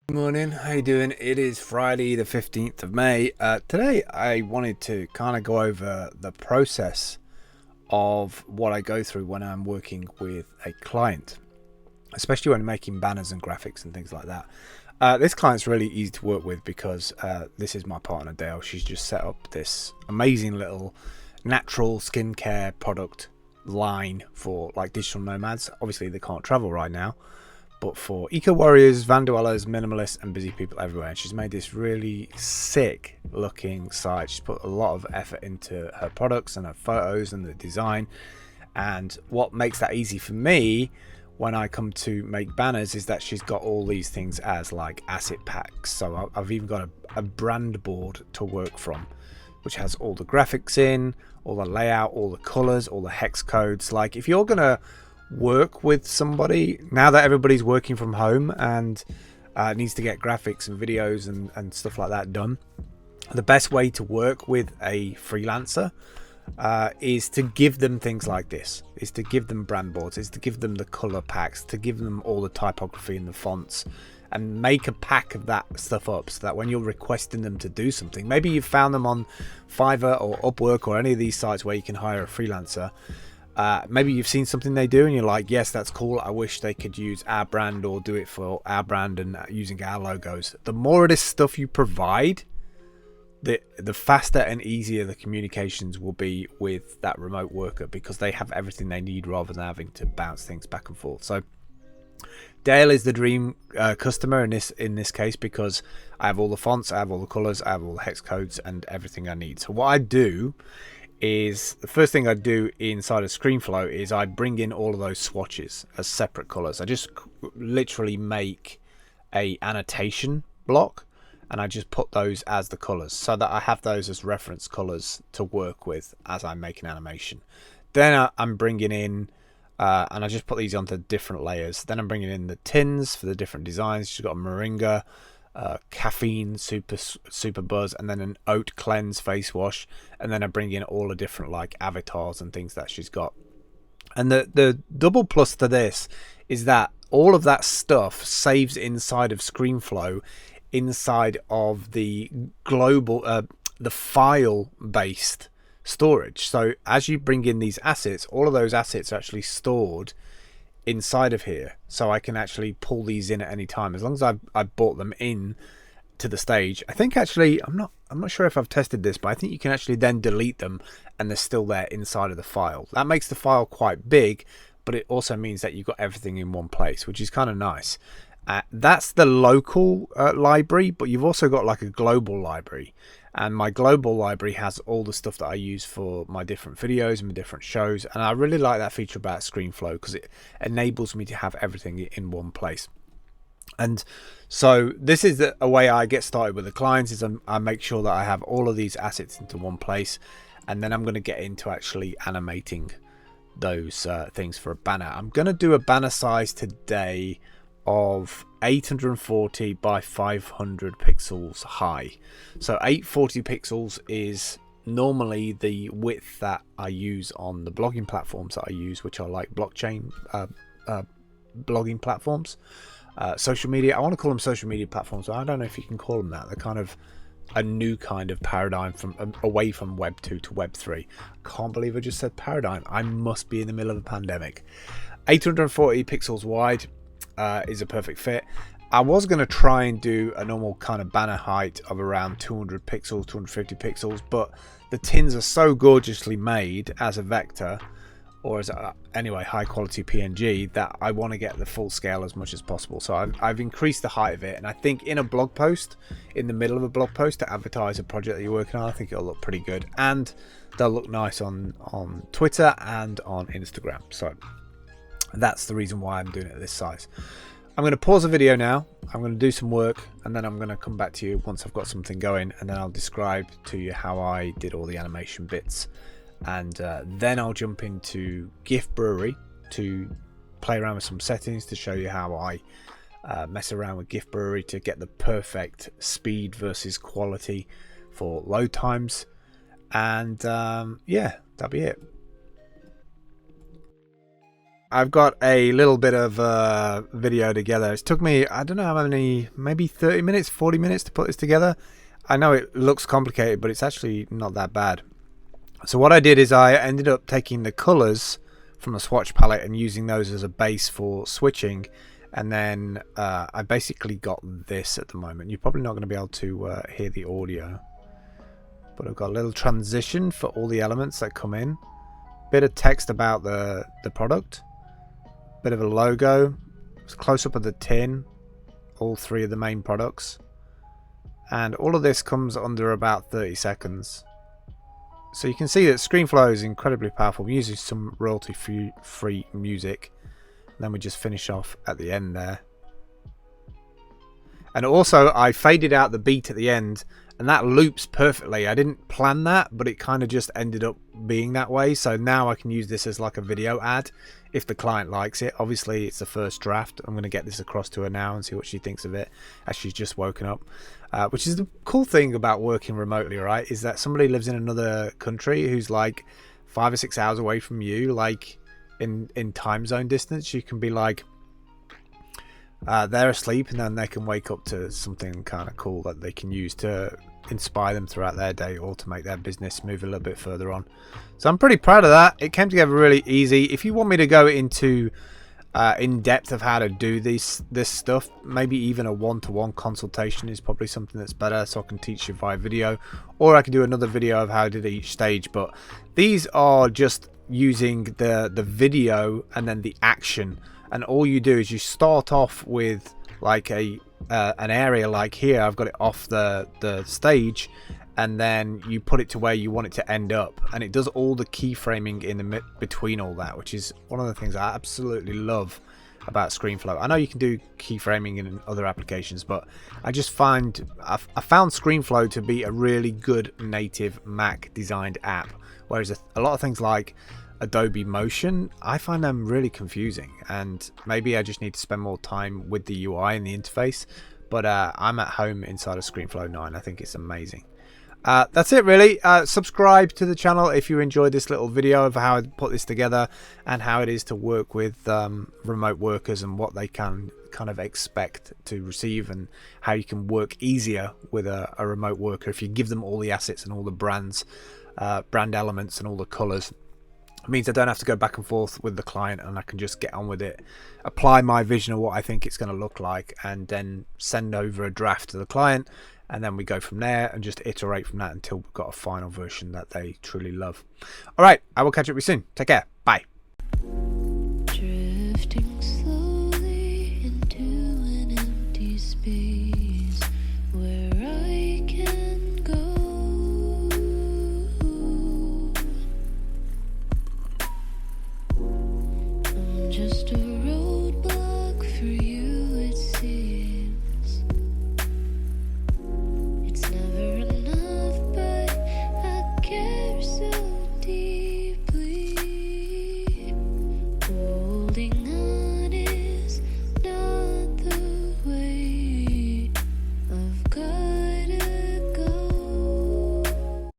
Good morning, how you doing? It is Friday the 15th of May. Today I wanted to kind of go over the process of what I go through when I'm working with a client, especially when making banners and graphics and things like that. This client's really easy to work with because this is my partner Dale. She's just set up this amazing little natural skincare product line for like digital nomads. Obviously they can't travel right now, but for eco warriors, van dwellers, minimalists, and busy people everywhere. And she's made this really sick looking site. She's put a lot of effort into her products and her photos and the design. And what makes that easy for me when I come to make banners is that she's got all these things as like asset packs. So I've even got a brand board to work from, which has all the graphics in, all the layout, all the colors, all the hex codes. Like if you're gonna work with somebody now that everybody's working from home and needs to get graphics and videos and stuff like that done, the best way to work with a freelancer is to give them things like this, is to give them brand boards, is to give them the color packs, to give them all the typography and the fonts, and make a pack of that stuff up so that when you're requesting them to do something, maybe you've found them on Fiverr or Upwork or any of these sites where you can hire a freelancer. Maybe you've seen something they do and you're like, yes, that's cool. I wish they could use our brand or do it for our brand and using our logos. The more of this stuff you provide, the faster and easier the communications will be with that remote worker, because they have everything they need rather than having to bounce things back and forth. So Dale is the dream customer in this case, because I have all the fonts, I have all the colors, I have all the hex codes and everything I need. So what I do is, the first thing I do inside of ScreenFlow is I bring in all of those swatches as separate colors. I just literally make a annotation block and I just put those as the colors so that I have those as reference colors to work with as I make an animation. Then I'm bringing in and I just put these onto different layers. Then I'm bringing in the tins for the different designs. She's got a moringa, caffeine super buzz, and then an oat cleanse face wash, and then I bring in all the different like avatars and things that she's got. And the double plus to this is that all of that stuff saves inside of ScreenFlow, inside of the global the file based storage. So as you bring in these assets, all of those assets are actually stored inside of here, so I can actually pull these in at any time as long as I've brought them in to the stage. I think actually I'm not sure if I've tested this, but I think you can actually then delete them and they're still there inside of the file. That makes the file quite big, but it also means that you've got everything in one place, which is kind of nice. That's the local library, but you've also got like a global library, and my global library has all the stuff that I use for my different videos and my different shows. And I really like that feature about ScreenFlow because it enables me to have everything in one place. And so this is a way I get started with the clients, is I make sure that I have all of these assets into one place, and then I'm going to get into actually animating those things for a banner. I'm going to do a banner size today of 840 by 500 pixels high. So 840 pixels is normally the width that I use on the blogging platforms that I use, which are like blockchain blogging platforms, social media. I want to call them social media platforms, but I don't know if you can call them that. They're kind of a new kind of paradigm from away from Web 2 to Web 3. I can't believe I just said paradigm. I must be in the middle of a pandemic. 840 pixels wide is a perfect fit. I was going to try and do a normal kind of banner height of around 200 pixels, 250 pixels, but the tins are so gorgeously made as a vector, or as anyway high quality PNG, that I want to get the full scale as much as possible. So I've increased the height of it, and I think in a blog post, in the middle of a blog post to advertise a project that you're working on, I think it'll look pretty good, and they'll look nice on Twitter and on Instagram. So that's the reason why I'm doing it at this size. I'm going to pause the video now. I'm going to do some work, and then I'm going to come back to you once I've got something going, and then I'll describe to you how I did all the animation bits. And then I'll jump into GIF Brewery to play around with some settings to show you how I mess around with GIF Brewery to get the perfect speed versus quality for load times. And yeah, that'll be it. I've got a little bit of video together. It's took me, I don't know how many, maybe 30 minutes, 40 minutes to put this together. I know it looks complicated, but it's actually not that bad. So what I did is I ended up taking the colors from the swatch palette and using those as a base for switching. And then I basically got this at the moment. You're probably not going to be able to hear the audio. But I've got a little transition for all the elements that come in. Bit of text about the product. Bit of a logo. Close up of the tin. All three of the main products. And all of this comes under about 30 seconds. So you can see that ScreenFlow is incredibly powerful. Using some royalty-free music. And then we just finish off at the end there. And also I faded out the beat at the end. And that loops perfectly. I didn't plan that, but it kind of just ended up being that way. So now I can use this as like a video ad if the client likes it. Obviously, it's the first draft. I'm going to get this across to her now and see what she thinks of it as she's just woken up. Which is the cool thing about working remotely, right? Is that somebody lives in another country who's like 5 or 6 hours away from you, like in time zone distance. You can be like, they're asleep and then they can wake up to something kind of cool that they can use to inspire them throughout their day or to make their business move a little bit further on. So I'm pretty proud of that. It came together really easy. If you want me to go into in depth of how to do this stuff, maybe even a one-to-one consultation is probably something that's better, so I can teach you via video, or I can do another video of how I did each stage. But these are just using the video and then the action. And all you do is you start off with like an area like here. I've got it off the stage, and then you put it to where you want it to end up, and it does all the keyframing in the between all that, which is one of the things I absolutely love about ScreenFlow. I know you can do keyframing in other applications, but I just find I found ScreenFlow to be a really good native Mac designed app, whereas a lot of things like Adobe Motion, I find them really confusing, and maybe I just need to spend more time with the UI and the interface. But I'm at home inside of ScreenFlow 9. I think it's amazing. That's it really. Subscribe to the channel if you enjoyed this little video of how I put this together and how it is to work with remote workers and what they can kind of expect to receive, and how you can work easier with a remote worker if you give them all the assets and all the brand elements and all the colors. It means I don't have to go back and forth with the client, and I can just get on with it, apply my vision of what I think it's going to look like, and then send over a draft to the client, and then we go from there and just iterate from that until we've got a final version that they truly love. All right, I will catch up with you soon. Take care. Bye. Drifting